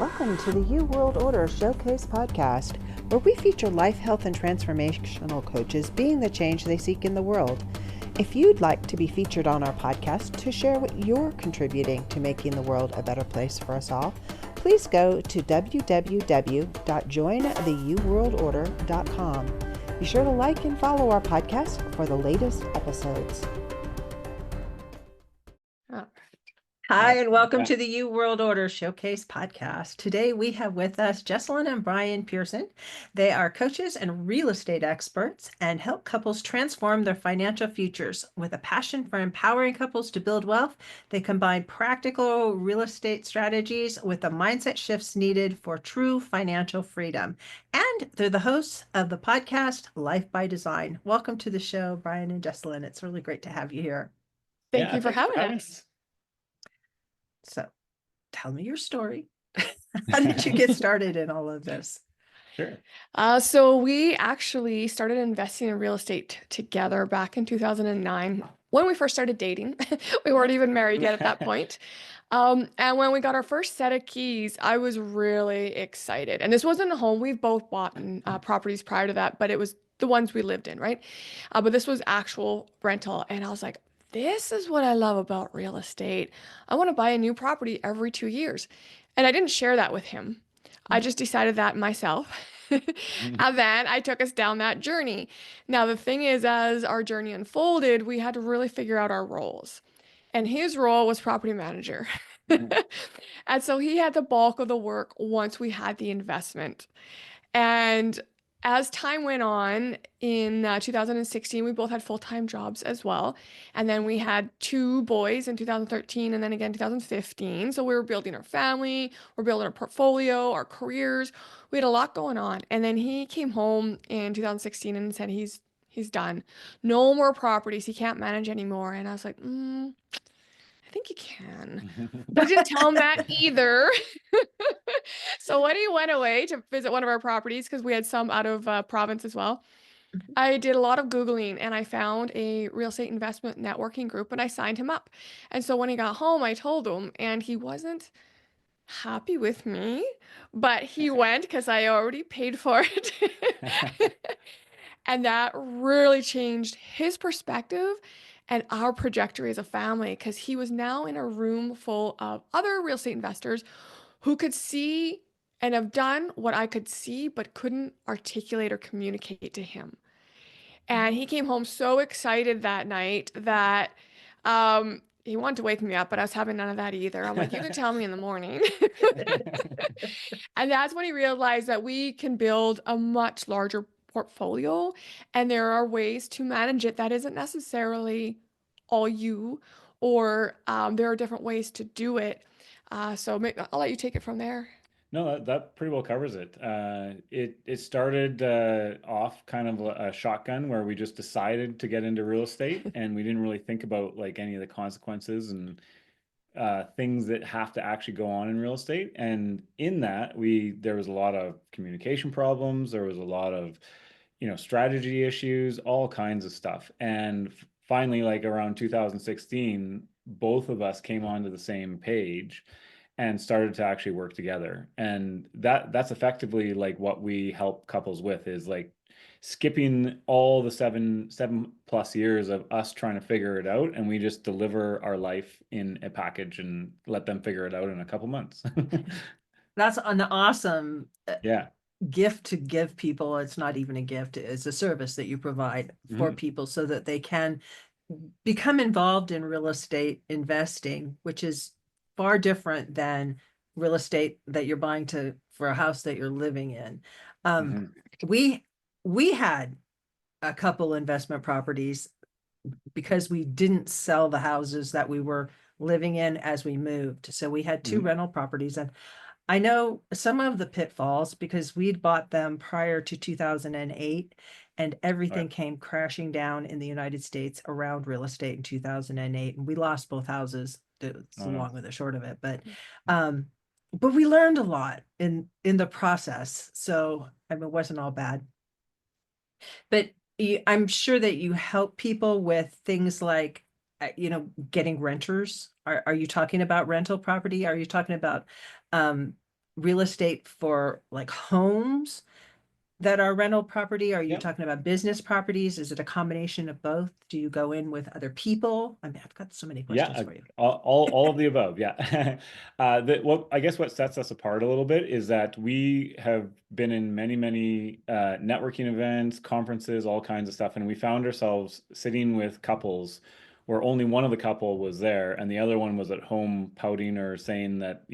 Welcome to the U World Order Showcase podcast, where we feature life, health, and transformational coaches being the change they seek in the world. If you'd like to be featured on our podcast to share what you're contributing to making the world a better place for us all, please go to www.jointheuworldorder.com. Be sure to like and follow our podcast for the latest episodes. Hi, and welcome to the U World Order Showcase podcast. Today we have with us Jessalyn and Brian Pearson. They are coaches and real estate experts and help couples transform their financial futures. With a passion for empowering couples to build wealth, they combine practical real estate strategies with the mindset shifts needed for true financial freedom. And they're the hosts of the podcast Life by Design. Welcome to the show, Brian and Jessalyn. It's really great to have you here. Thank you for having us. So tell me your story. How did you get started in all of this? Sure. So we actually started investing in real estate together back in 2009 when we first started dating. We weren't even married yet at that point. And when we got our first set of keys, I was really excited. And this wasn't a home. We've both bought properties prior to that, but it was the ones we lived in, right? But this was actual rental. And I was like, this is what I love about real estate. I want to buy a new property every 2 years. And I didn't share that with him. I just decided that myself. And then I took us down that journey. Now, the thing is, as our journey unfolded, we had to really figure out our roles. And his role was property manager. And so he had the bulk of the work once we had the investment. And as time went on, in 2016, we both had full-time jobs as well. And then we had 2 boys in 2013 and then again 2015. So we were building our family, we're building our portfolio, our careers. We had a lot going on. And then he came home in 2016 and said he's done. No more properties. He can't manage anymore. And I was like, I think you can. But I didn't tell him that either. So when he went away to visit one of our properties, because we had some out of province as well, I did a lot of Googling and I found a real estate investment networking group and I signed him up. And so when he got home, I told him, and he wasn't happy with me, but he went because I already paid for it. And that really changed his perspective and our trajectory as a family, because he was now in a room full of other real estate investors who could see and have done what I could see, but couldn't articulate or communicate to him. And he came home so excited that night that he wanted to wake me up, but I was having none of that either. I'm like, you can tell me in the morning. And that's when he realized that we can build a much larger portfolio, and there are ways to manage it that isn't necessarily all you, or there are different ways to do it. So I'll let you take it from there. No, that pretty well covers it. It started off kind of a shotgun where we just decided to get into real estate and we didn't really think about like any of the consequences and things that have to actually go on in real estate. And in that, there was a lot of communication problems. There was a lot of, strategy issues, all kinds of stuff. And finally, like around 2016, both of us came onto the same page and started to actually work together. And that's effectively like what we help couples with, is like skipping all the seven plus years of us trying to figure it out, and we just deliver our life in a package and let them figure it out in a couple months. That's an awesome Yeah. gift to give people. It's not even a gift, it's a service that you provide for people so that they can become involved in real estate investing, which is far different than real estate that you're buying for a house that you're living in. We had a couple investment properties because we didn't sell the houses that we were living in as we moved. So we had 2 rental properties, and I know some of the pitfalls because we'd bought them prior to 2008, and everything came crashing down in the United States around real estate in 2008, and we lost both houses. It's the long and the short of it, but we learned a lot in the process. So I mean, it wasn't all bad. But I'm sure that you help people with things like, getting renters. Are you talking about rental property? Are you talking about real estate for like homes that are rental property? Are you Yep. talking about business properties? Is it a combination of both? Do you go in with other people? I mean, I've got so many questions Yeah, for you. all of the above. Yeah. I guess what sets us apart a little bit is that we have been in many networking events, conferences, all kinds of stuff, and we found ourselves sitting with couples where only one of the couple was there and the other one was at home pouting or saying that,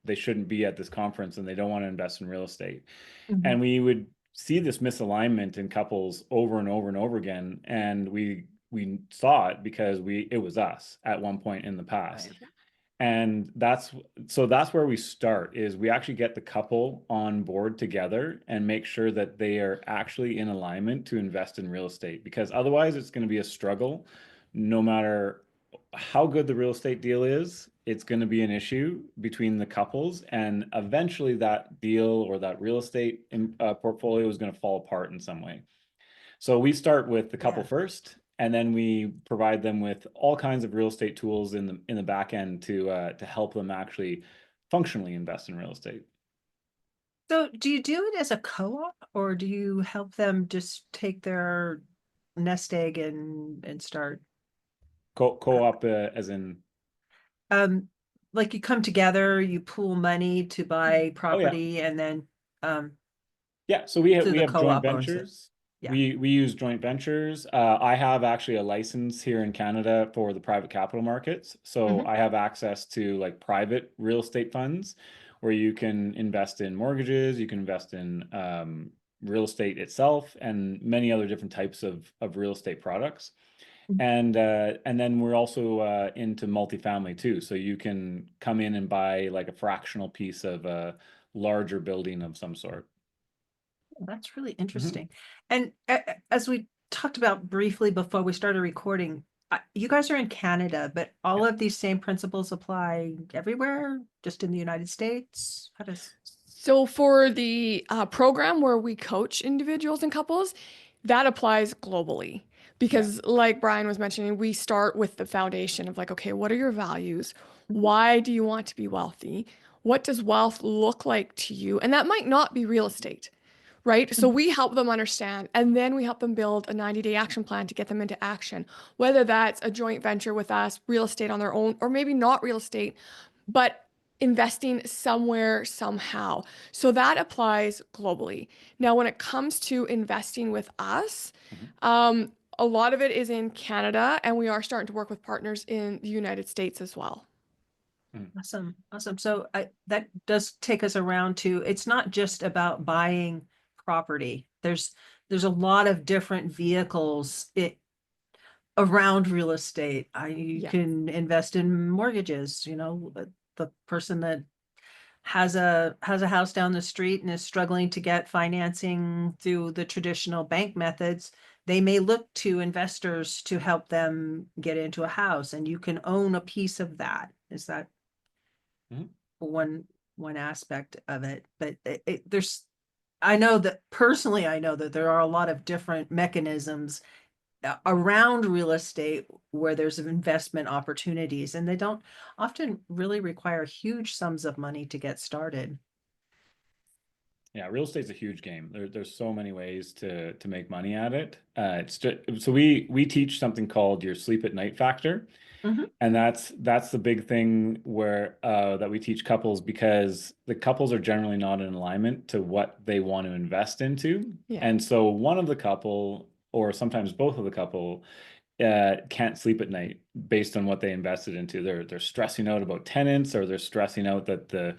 they shouldn't be at this conference and they don't want to invest in real estate. Mhm. And we would see this misalignment in couples over and over and over again, and we saw it because it was us at one point in the past. Right. And that's where we start, is we actually get the couple on board together and make sure that they are actually in alignment to invest in real estate, because otherwise it's going to be a struggle. No matter how good the real estate deal is, it's going to be an issue between the couples, and eventually that deal or that real estate portfolio is going to fall apart in some way. So we start with the couple Yeah. first, and then we provide them with all kinds of real estate tools in the back end to help them actually functionally invest in real estate. So do you do it as a co-op, or do you help them just take their nest egg and start Co-op, as in, um like you come together, you pool money to buy oh yeah, property, and then um yeah. So we the have joint co-op owns it. ventures. Yeah. We use joint ventures. I have actually a license here in Canada for the private capital markets. So Mhm. I have access to like private real estate funds where you can invest in mortgages, you can invest in real estate itself, and many other different types of real estate products. And then we're also into multifamily too. So you can come in and buy like a fractional piece of a larger building of some sort. That's really Mhm. interesting. And as we talked about briefly before we started recording, you guys are in Canada, but all of these same principles apply everywhere, just in the United States? How does? So for the program where we coach individuals and couples, that applies globally. Yeah. Because like Brian was mentioning, we start with the foundation of like, okay, what are your values? Mhm. Why do you want to be wealthy? What does wealth look like to you? And that might not be real estate, right? So Mhm. we help them understand, and then we help them build a 90-day action plan to get them into action, whether that's a joint venture with us, real estate on their own, or maybe not real estate, but investing somewhere, somehow. So that applies globally. Now, when it comes to investing with us, Mhm. a lot of it is in Canada, and we are starting to work with partners in the United States as well. Mhm. Awesome, awesome. So that does take us around to, it's not just about buying property. There's a lot of different vehicles around real estate. You Yeah. can invest in mortgages, the person that has a house down the street and is struggling to get financing through the traditional bank methods, they may look to investors to help them get into a house, and you can own a piece of that. Is that Mhm. one one aspect of it? But there's, I know that personally, I know that there are a lot of different mechanisms around real estate where there's investment opportunities, and they don't often really require huge sums of money to get started. Yeah, real estate's a huge game. There's so many ways to make money at it. It's just, so we teach something called your sleep at night factor. Mhm. And that's the big thing where that we teach couples, because the couples are generally not in alignment to what they want to invest into. Yeah. And so one of the couple, or sometimes both of the couple, can't sleep at night based on what they invested into. They're stressing out about tenants, or they're stressing out that the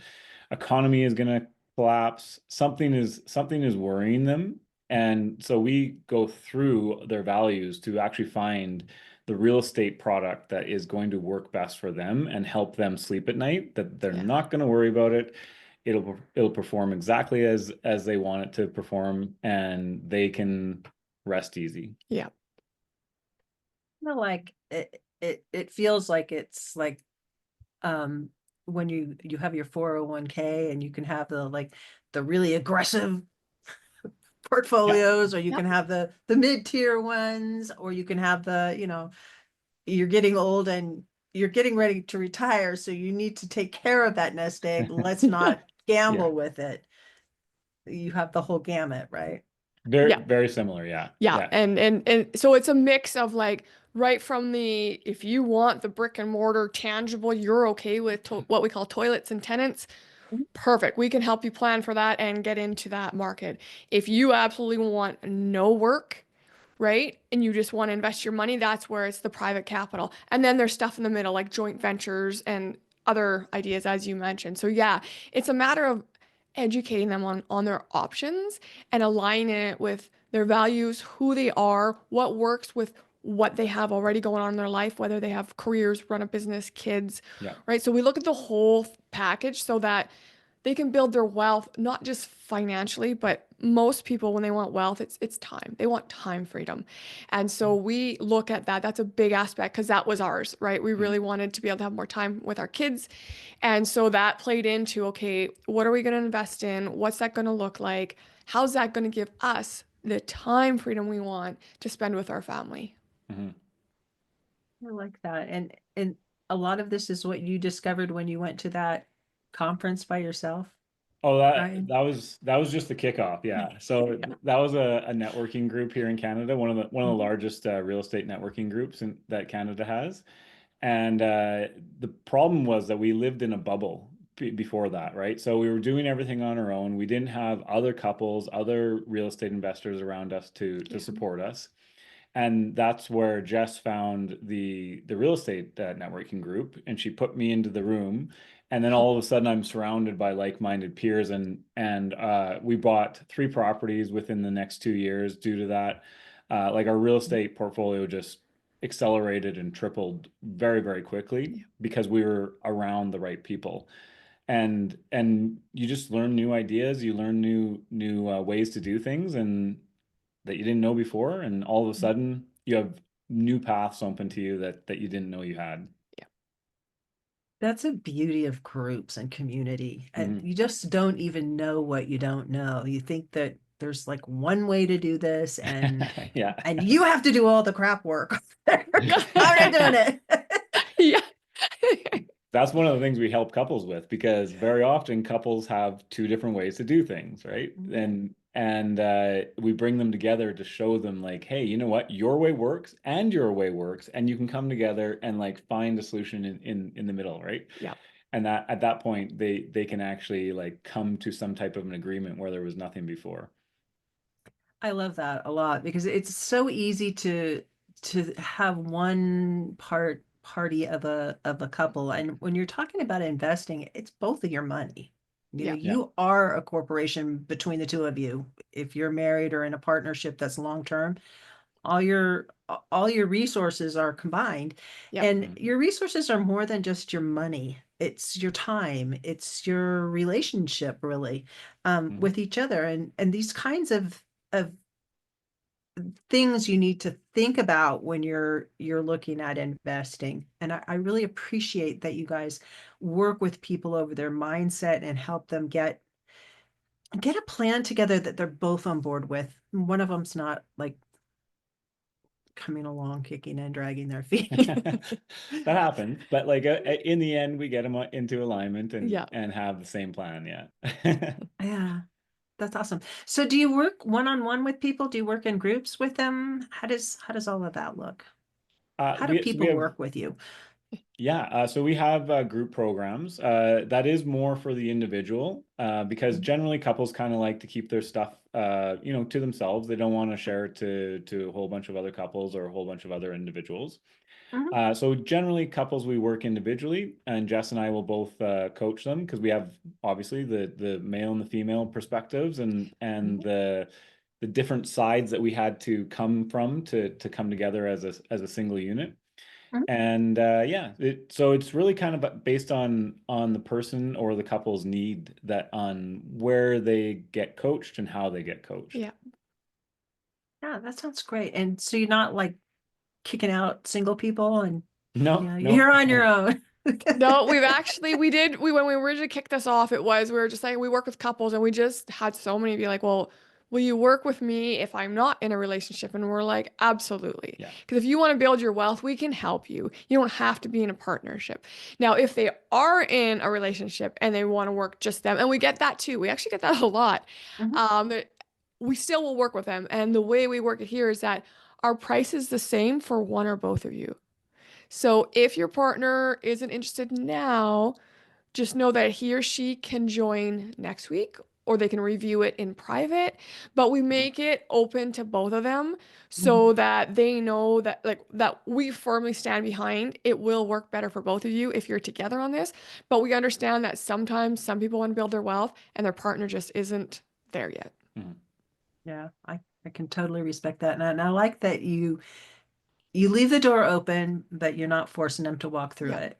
economy is going to collapse. Something is worrying them. And so we go through their values to actually find the real estate product that is going to work best for them and help them sleep at night, that they're Yeah. not going to worry about it. It'll perform exactly as they want it to perform, and they can rest easy. Yeah. Like it feels like it's like um when you have your 401k, and you can have the really aggressive Yeah. portfolios, or you Yep. can have the mid-tier ones, or you can have you're getting old and you're getting ready to retire, so you need to take care of that nest egg. Let's not gamble with it. You have the whole gamut, right? Very, Yeah. very similar. Yeah. Yeah. And so it's a mix of like right from the, if you want the brick and mortar tangible, you're okay with what we call toilets and tenants. Perfect. We can help you plan for that and get into that market. If you absolutely want no work, right? And you just want to invest your money, that's where it's the private capital. And then there's stuff in the middle like joint ventures and other ideas, as you mentioned. So yeah, it's a matter of educating them on their options and aligning it with their values, who they are, what works with what they have already going on in their life, whether they have careers, run a business, kids, Yeah. right? So we look at the whole package so that they can build their wealth, not just financially, but most people, when they want wealth, it's time. They want time freedom. And so we look at that. That's a big aspect because that was ours, right? We really wanted to be able to have more time with our kids. And so that played into, okay, what are we going to invest in? What's that going to look like? How's that going to give us the time freedom we want to spend with our family? Mm-hmm. I like that. And a lot of this is what you discovered when you went to that conference by yourself, Oh, that Brian? that was just the kickoff. Yeah. So that was a networking group here in Canada, one of the largest real estate networking groups that Canada has. And the problem was that we lived in a bubble before that, right? So we were doing everything on our own. We didn't have other couples, other real estate investors around us to support us. And that's where Jess found the real estate networking group, and she put me into the room. And then all of a sudden, I'm surrounded by like-minded peers, and we bought 3 properties within the next 2 years due to that. Like our real estate portfolio just accelerated and tripled very, very quickly because we were around the right people. And you just learn new ideas, you learn new ways to do things, and that you didn't know before, and all of a sudden you have new paths open to you that you didn't know you had. That's a beauty of groups and community. And Mhm. you just don't even know what you don't know. You think that there's like one way to do this Yeah. and you have to do all the crap work. I'm not doing it. Yeah. That's one of the things we help couples with, because very often couples have 2 different ways to do things, right? And we bring them together to show them like, hey, you know what, your way works and your way works, and you can come together and like find a solution in the middle, right? Yeah. And that at that point they can actually like come to some type of an agreement where there was nothing before. I love that a lot because it's so easy to have one party of a couple. And when you're talking about investing, it's both of your money. You know, Yeah. you are a corporation between the two of you. If you're married or in a partnership that's long term, all your resources are combined. Yeah. And your resources are more than just your money. It's your time, it's your relationship really with each other. And these kinds of things you need to think about when you're looking at investing. And I really appreciate that you guys work with people over their mindset and help them get a plan together that they're both on board with. One of them's not like coming along kicking and dragging their feet. That happens, but like in the end we get them into alignment Yeah. and have the same plan. Yeah. Yeah, that's awesome. So do you work one-on-one with people? Do you work in groups with them? How does all of that look? How do We people have, work with you? yeah, so we have group programs. That is more for the individual, because generally couples kind of like to keep their stuff, to themselves. They don't want to share it to a whole bunch of other couples or a whole bunch of other individuals. Mhm, So generally couples we work individually, and Jess and I will both coach them because we have obviously the male and the female perspectives and mhm, the different sides that we had to come from to come together as a single unit. mhm. And yeah, so it's really kind of based on the person or the couple's need, that on where they get coached and how they get coached. Yeah. Yeah, that sounds great. And so you're not like kicking out single people and No, you're on your no. own. No, when we originally kicked this off, we were just like, we work with couples and we just had so many be like, well, will you work with me if I'm not in a relationship? And we're like, absolutely. Yeah. Because if you want to build your wealth, we can help you. You don't have to be in a partnership. Now, if they are in a relationship and they want to work just them, and we get that too, we actually get that a lot. Mhm. We still will work with them. And the way we work it here is that our price is the same for one or both of you. So if your partner isn't interested now, just know that he or she can join next week or they can review it in private, but we make it open to both of them so that they know that that we firmly stand behind it will work better for both of you if you're together on this. But we understand that sometimes some people want to build their wealth and their partner just isn't there yet. Yeah, I can totally respect that. And I like that you leave the door open, but you're not forcing them to walk through Yeah. it.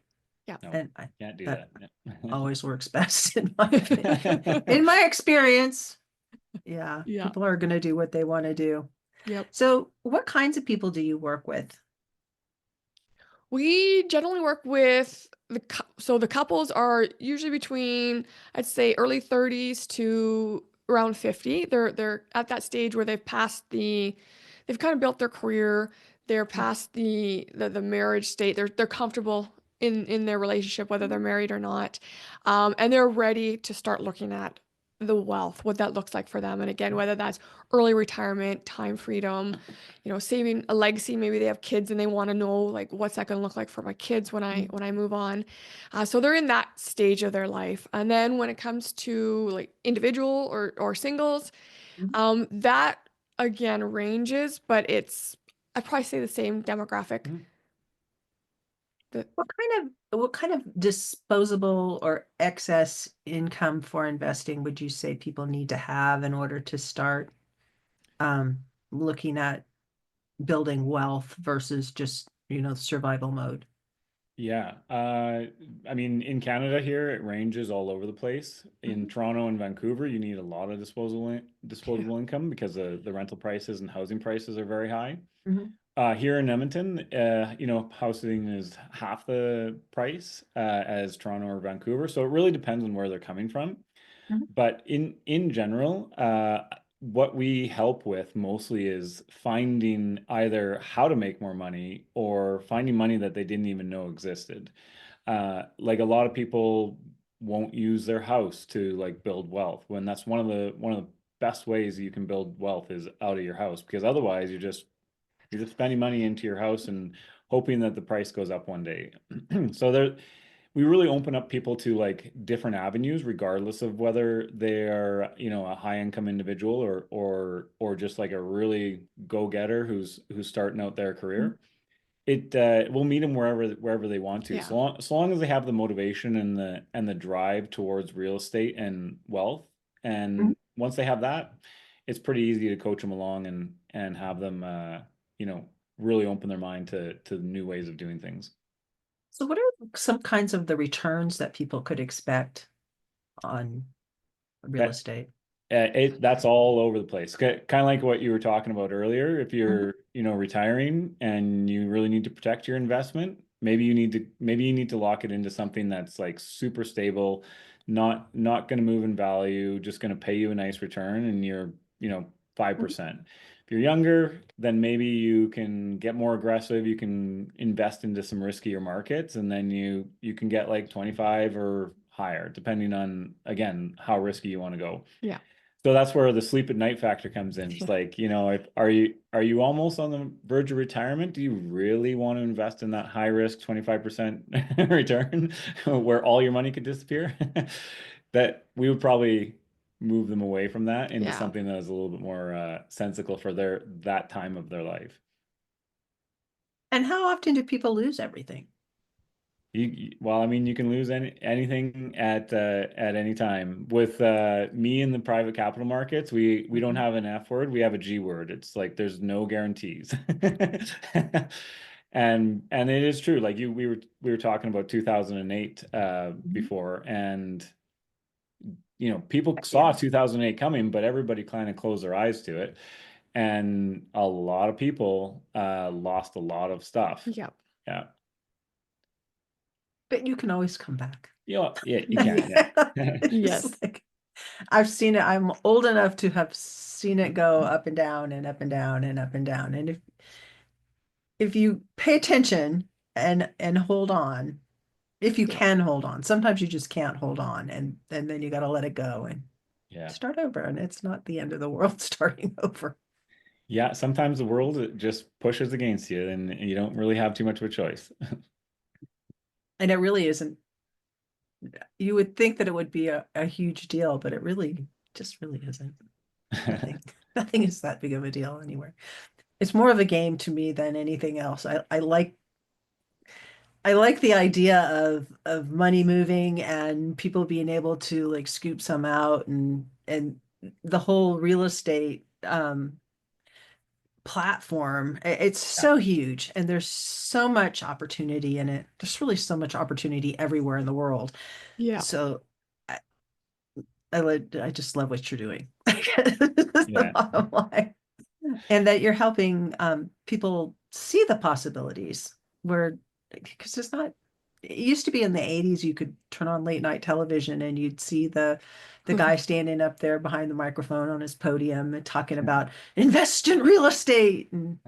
Yeah. No, And can't do that that. always works best in my in my experience. Yeah, Yeah. people are going to do what they want to do. Yep. So, what kinds of people do you work with? We generally work with so the couples are usually between, I'd say, early 30s to around 50. They're at that stage where they've kind of built their career. They're past the marriage state. They're comfortable in their relationship, whether they're married or not, and they're ready to start looking at the wealth, what that looks like for them. And again, whether that's early retirement, time freedom, saving a legacy. Maybe they have kids and they want to know like what's that going to look like for my kids when I move on. So they're in that stage of their life. And then when it comes to like individual or singles, Mhm. that again ranges, but I'd probably say the same demographic. Mhm. That What kind of disposable or excess income for investing would you say people need to have in order to start looking at building wealth versus just, survival mode? Yeah. I mean, in Canada here, it ranges all over the place. In Toronto and Vancouver, you need a lot of disposable income because the rental prices and housing prices are very high. Mhm. Here in Edmonton, housing is half the price as Toronto or Vancouver. So it really depends on where they're coming from. Mhm. But in general, what we help with mostly is finding either how to make more money or finding money that they didn't even know existed. Like a lot of people won't use their house to like build wealth when that's one of the best ways you can build wealth is out of your house because otherwise you're just spending money into your house and hoping that the price goes up one day. So we really open up people to like different avenues, regardless of whether they're, a high income individual or just like a really go-getter who's starting out their career. It we'll meet them wherever they want to. Yeah. So long as they have the motivation and the drive towards real estate and wealth. Mhm. And once they have that, it's pretty easy to coach them along and have them really open their mind to new ways of doing things. So, what are some kinds of the returns that people could expect on real Uh, estate? that's all over the place. Kind of like what you were talking about earlier. If Mhm. you're, retiring and you really need to protect your investment, maybe you need to lock it into something that's like super stable, not going to move in value, just going to pay you a nice return, and you're, 5%. If you're younger, then maybe you can get more aggressive. You can invest into some riskier markets, and then you can get like 25 or higher, depending on again how risky you want to go. Yeah. So that's where the sleep at night factor comes in. It's like, are you almost on the verge of retirement? Do you really want to invest in that high risk 25% return where all your money could disappear? That we would probably move them away from that into Yeah. something that is a little bit more sensical for that time of their life. And how often do people lose everything? Well, I mean, you can lose anything at any time. With me in the private capital markets, we don't have an F word, we have a G word. It's like there's no guarantees. And it is true. Like we were talking about 2008 Mhm. before, and people saw Yeah. 2008 coming, but everybody kind of closed their eyes to it, and a lot of people lost a lot of stuff. Yep. Yeah. But you can always come back. Yeah, you can. Yeah. It's Yes. like, I've seen it. I'm old enough to have seen it go up and down and up and down and up and down. And if you pay attention and hold on, if you Yeah. can hold on, sometimes you just can't hold on, and then you got to let it go and Yeah. start over. And it's not the end of the world starting over. Yeah, sometimes the world just pushes against you and you don't really have too much of a choice. And it really isn't. You would think that it would be a huge deal, but it really just really isn't. Nothing, nothing is that big of a deal anywhere. It's more of a game to me than anything else. I like the idea of money moving and people being able to like scoop some out, and the whole real estate platform. It's Yeah. so huge and there's so much opportunity in it. There's really so much opportunity everywhere in the world. Yeah. So I, I just love what you're doing. That's the Yeah. bottom line. And that you're helping people see the possibilities where, because it's not, it used to be in the 80s you could turn on late night television and you'd see the guy standing up there behind the microphone on his podium and talking about invest in real estate, and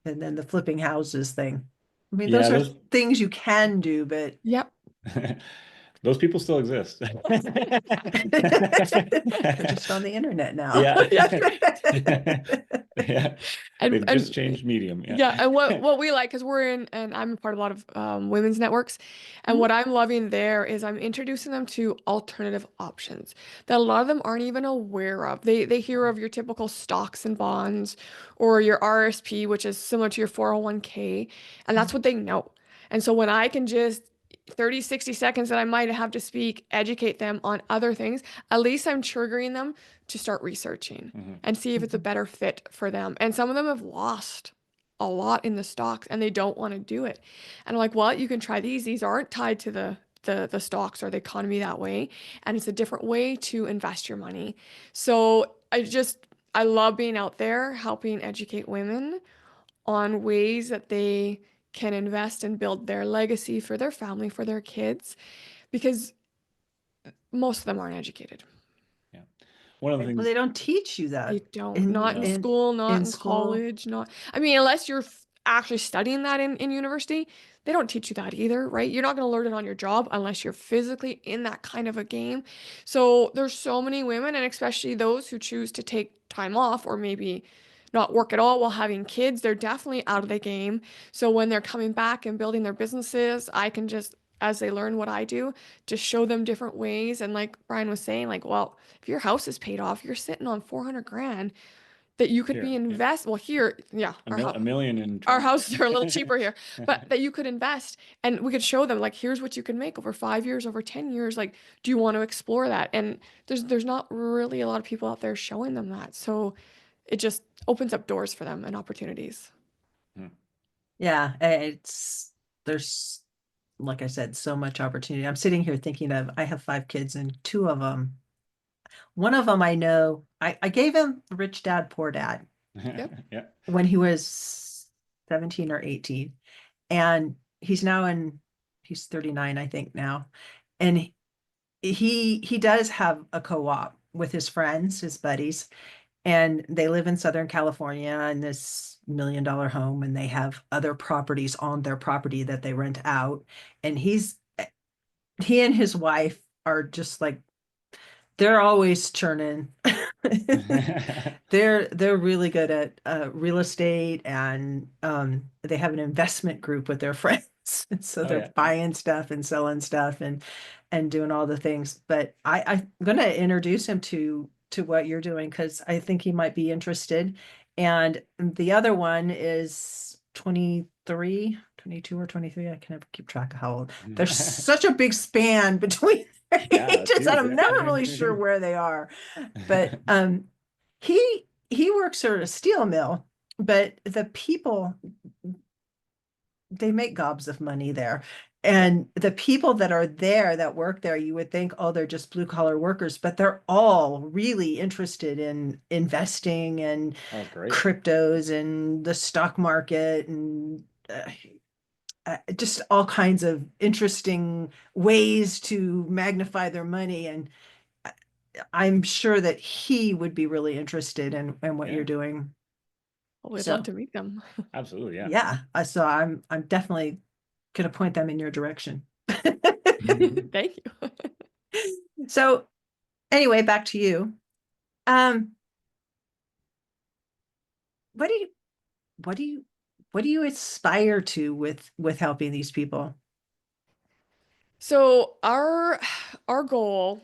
then the flipping houses thing. I mean, Yeah, those are those things you can do, but Yep. those people still exist. they're just on the internet now. Yeah. Yeah. Yeah. They've just And changed medium. Yeah. yeah, and what we like, because we're in, and I'm a part of a lot of women's networks, and Mhm. what I'm loving there is I'm introducing them to alternative options that a lot of them aren't even aware of. They hear of your typical stocks and bonds, or your RSP, which is similar to your 401k, and that's what they know. And so when I can just 30, 60 seconds that I might have to speak, educate them on other things, at least I'm triggering them to start researching Mhm. and see if it's a Mhm. better fit for them. And some of them have lost a lot in the stocks and they don't want to do it. And I'm like, well, you can try these. These aren't tied to the stocks or the economy that way. And it's a different way to invest your money. So I love being out there helping educate women on ways that they can invest and build their legacy for their family, for their kids, because most of them aren't educated. Yeah. One of the Well, things, they don't teach you They that don't, in not in no. school, not in in school. college, not, I mean, unless you're actually studying that in university, they don't teach you that either, right? You're not going to learn it on your job unless you're physically in that kind of a game. So there's so many women, and especially those who choose to take time off or maybe not work at all while having kids, they're definitely out of the game. So when they're coming back and building their businesses, I can just, as they learn what I do, just show them different ways. And like Brian was saying, like, well, if your house is paid off, you're sitting on 400 grand that you could Here, be yeah. invest. Well, here, yeah, A million in our 20. houses are a little cheaper here, but that you could invest, and we could show them like, here's what you can make over 5 years, over 10 years. Like, do you want to explore that? And there's not really a lot of people out there showing them that. So it just opens up doors for them and opportunities. Hmm. Yeah, there's, like I said, so much opportunity. I'm sitting here thinking of, I have 5 kids and two of them, one of them I know, I gave him Rich Dad, Poor Dad Yep. Yeah. when he was 17 or 18. And he's 39, I think now. And he does have a co-op with his friends, his buddies, and they live in Southern California in this $1 million home, and they have other properties on their property that they rent out. And he and his wife are just like, they're always churning. They're really good at real estate, and they have an investment group with their friends. And so Oh they're yeah. buying stuff and selling stuff and doing all the things. But I'm gonna introduce him to what you're doing because I think he might be interested. And the other one is 23, 22 or 23. I can never keep track of how old. There's such a big span between Yeah, it's ages, and huge. I'm never really sure where they are. But he works at a steel mill, but the people, they make gobs of money there. Yeah. And the people that are there that work there, you would think, oh, they're just blue collar workers, but they're all really interested in investing and Oh, that's great. cryptos and the stock market, and just all kinds of interesting ways to magnify their money. I'm sure that he would be really interested in what Yeah. you're doing. Well, we'd So love to meet them. Absolutely. Yeah. yeah, so I'm definitely gonna point them in your direction. Thank you. So anyway, back to you. Um, what do you what do you what do you aspire to with helping these people? So our goal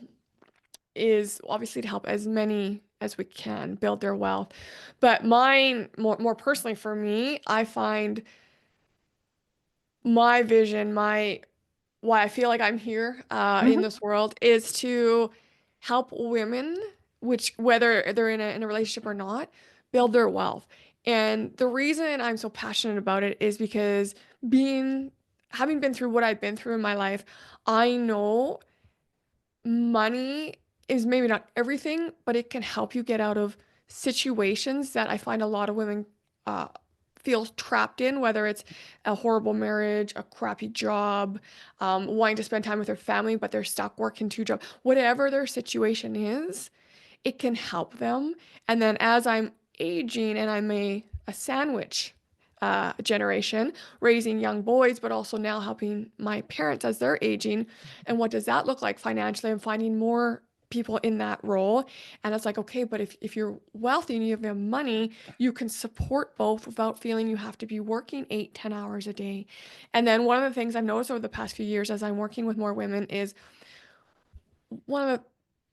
is obviously to help as many as we can build their wealth. But mine, more personally for me, I find my vision, my why I feel like I'm here in Mhm. this world is to help women, which whether they're in a relationship or not, build their wealth. And the reason I'm so passionate about it is because having been through what I've been through in my life, I know money is maybe not everything, but it can help you get out of situations that I find a lot of women uh, feel trapped in, whether it's a horrible marriage, a crappy job, wanting to spend time with their family, but they're stuck working two jobs. Whatever their situation is, it can help them. And then as I'm aging and I'm a sandwich generation, raising young boys, but also now helping my parents as they're aging. And what does that look like financially? I'm finding more people in that role. And it's like, okay, but if you're wealthy and you have money, you can support both without feeling you have to be working 8, 10 hours a day. And then one of the things I've noticed over the past few years as I'm working with more women is one of the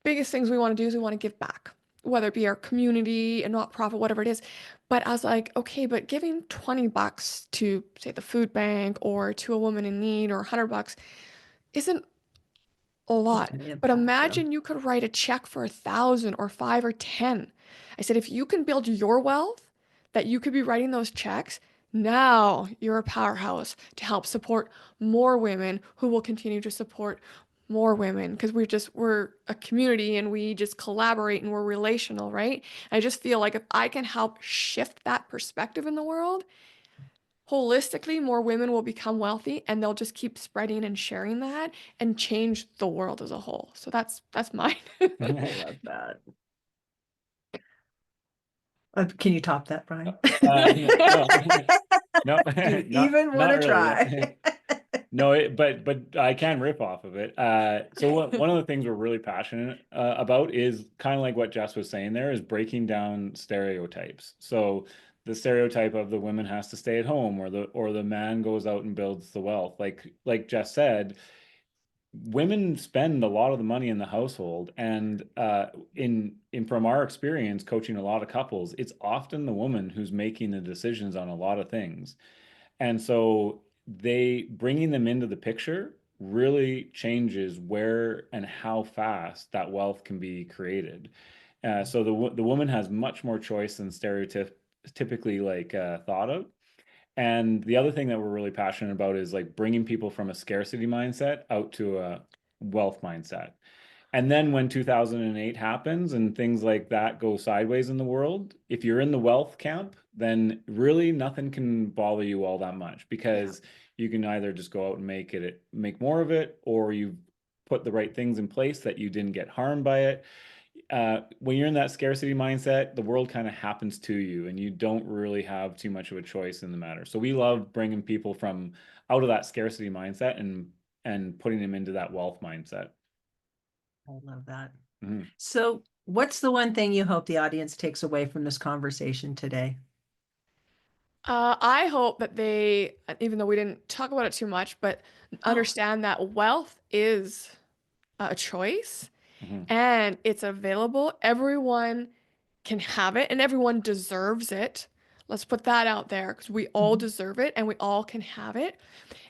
biggest things we want to do is we want to give back, whether it be our community, a not profit, whatever it is. But I was like, okay, but giving $20 to say the food bank or to a woman in need or $100 isn't a Not lot. gonna But impact them. imagine you could write a check for 1,000 or 5 or 10. I said, if you can build your wealth, that you could be writing those checks, now you're a powerhouse to help support more women who will continue to support more women because we're a community and we just collaborate and we're relational, right? I just feel like if I can help shift that perspective in the world, holistically, more women will become wealthy and they'll just keep spreading and sharing that and change the world as a whole. So that's mine. I love that. Can you top that, Brian? No, no, Do you even want not to really. Yeah. try? No, but I can rip off of it. So one of the things we're really passionate about is kind of like what Jess was saying there is breaking down stereotypes. So the stereotype of the woman has to stay at home or the man goes out and builds the wealth. Like Jess said, women spend a lot of the money in the household, and in from our experience coaching a lot of couples, it's often the woman who's making the decisions on a lot of things. And so they bringing them into the picture really changes where and how fast that wealth can be created. So the woman has much more choice than typically like thought of. And the other thing that we're really passionate about is like bringing people from a scarcity mindset out to a wealth mindset. And then when 2008 happens and things like that go sideways in the world, if you're in the wealth camp, then really nothing can bother you all that much because you can either just go out and make more of it, or you've put the right things in place that you didn't get harmed by it. When you're in that scarcity mindset, the world kind of happens to you and you don't really have too much of a choice in the matter. So we love bringing people from out of that scarcity mindset and putting them into that wealth mindset. I love that. Mhm. So, what's the one thing you hope the audience takes away from this conversation today? I hope that they, even though we didn't talk about it too much, but understand that wealth is a choice Mhm. and it's available. Everyone can have it and everyone deserves it. Let's put that out there because we all Mhm. deserve it and we all can have it.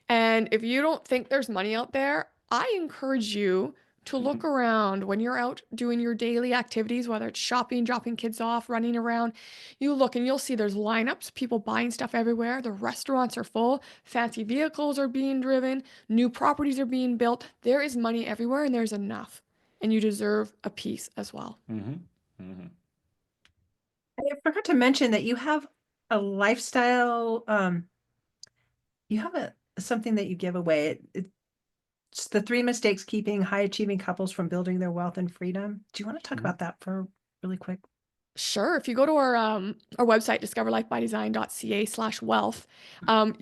And if you don't think there's money out there, I encourage you to look around when you're out doing your daily activities, whether it's shopping, dropping kids off, running around. You look and you'll see there's lineups, people buying stuff everywhere. The restaurants are full, fancy vehicles are being driven, new properties are being built. There is money everywhere and there's enough. And you deserve a piece as well. Mhm. Mhm. I forgot to mention that you have a lifestyle, you have something that you give away. It's the 3 mistakes keeping high achieving couples from building their wealth and freedom. Do you want to talk Mhm. about that for really quick? Sure. If you go to our website, discoverlifebydesign.ca/wealth, um,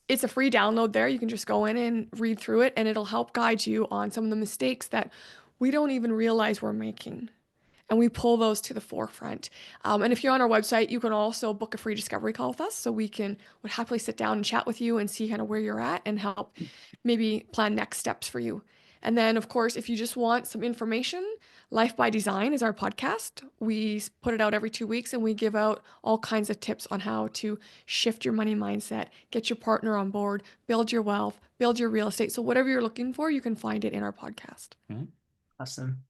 it's a free download there. You can just go in and read through it, and it'll help guide you on some of the mistakes that we don't even realize we're making. And we pull those to the forefront. And if you're on our website, you can also book a free discovery call with us, so we would happily sit down and chat with you and see kind of where you're at and help maybe plan next steps for you. And then, of course, if you just want some information, Life by Design is our podcast. We put it out every 2 weeks, and we give out all kinds of tips on how to shift your money mindset, get your partner on board, build your wealth, build your real estate. So whatever you're looking for, you can find it in our podcast. Awesome.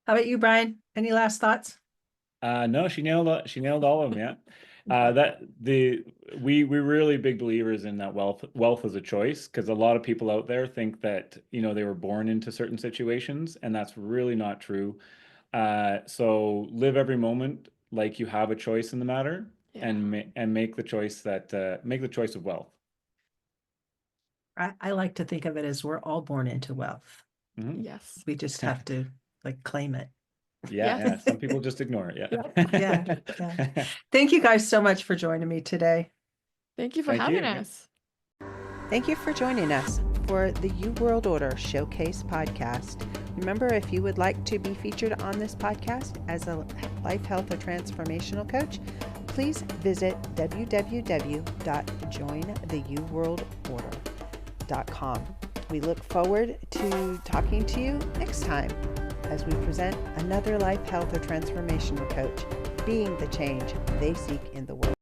How about you, Brian? Any last thoughts? No, she nailed all of them. Yeah. We're really big believers in that wealth as a choice, because a lot of people out there think that, they were born into certain situations, and that's really not true. So live every moment like you have a choice in the matter, and make the choice of wealth. I like to think of it as we're all born into wealth. Mhm. Yes. We just have to claim it. Yeah. Some people just ignore it. Yeah. Yeah. Thank you guys so much for joining me today. Thank you for Thank having you. us. Thank you for joining us for the U World Order Showcase podcast. Remember, if you would like to be featured on this podcast as a life, health, or transformational coach, please visit www.jointheuworldorder.com. We look forward to talking to you next time as we present another life, health, or transformational coach being the change they seek in the world.